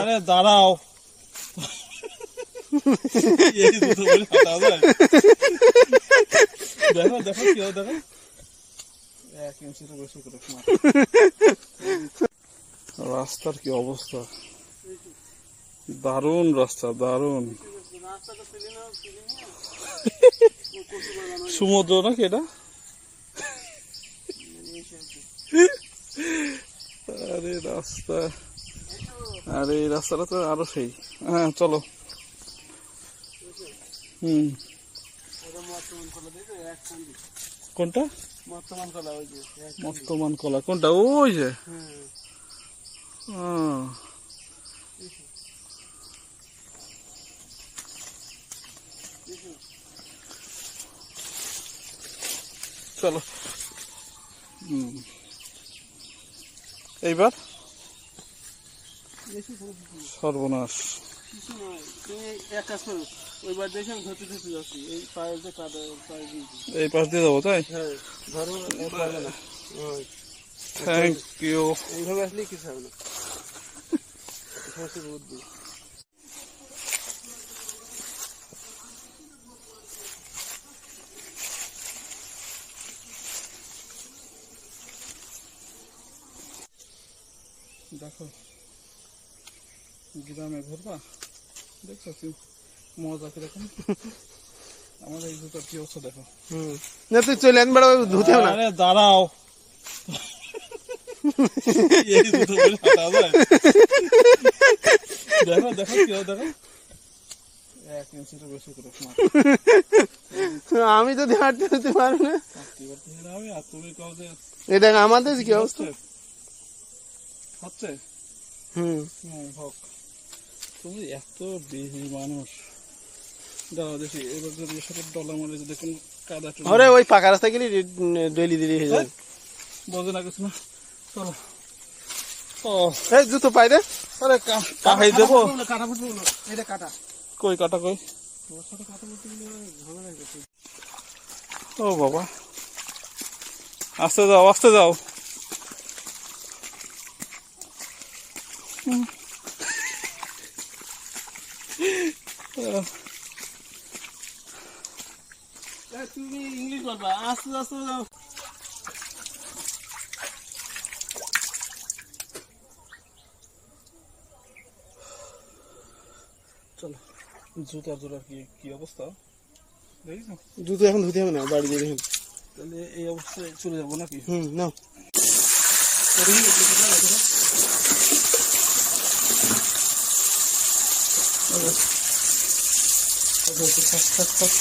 আরে দাঁড়াও, দেখো দেখো কি হয়, দেখো 1 ইঞ্চির বেশি করে। রাস্তার কি অবস্থা, দারুণ রাস্তা, দারুণ। সমুদ্র নাকি এটা? আরে রাস্তা, আরে এই রাস্তাটা তো আরো সেই। হ্যাঁ চলো। কোনটা? মর্তমান কলা কোনটা? ওই যে চলো। এইবার সর্বনাশ। এই পাশ দিয়ে যাবো তাই? Thank you. এইভাবে আসলে কিছু হবে না। দেখো গ্রামে ঘুরবা, দেখছো কি মজা কিরকম। আমাদের এই জুতার কি অবস্থা দেখো। না তুই চলে আন বড় ধুতে হবে না। আরে দাঁড়াও, দেখো দেখো কি হয়, দেখো 1 ইঞ্চির বেশি করে। আমি তো হাঁটতে পারবো না। আর তুমি কাউ যে এটা আমাদের কি অবস্থা হচ্ছে। হোক, তুমি এত বেশি মানুষ। দাও দেখি এবার যদি এসব ডলা মারে যদি কোন কাদা। আরে ওই পাকা রাস্তা গেলে ডেলি দিলি হয়ে যায়। বোঝে না কিছু না, চলো। ও এই জুতো পাই দে। আরে কাটাই দেবো। কাটা ফুটবো না, এটা কাটা। কই কাটা কই? ও বাবা, আস্তে যাও, আস্তে যাও। তুমি ইংলিশ বলবা, আস্তে আস্তে যাও। চলো, জুতার জোড়ার কি অবস্থা দেখেছো? জুতো এখন ধুতে হবে না, বাড়ি দিয়ে দেখুন। তাহলে এই অবস্থায় চলে যাবো নাকি? না থাক থাক থাক।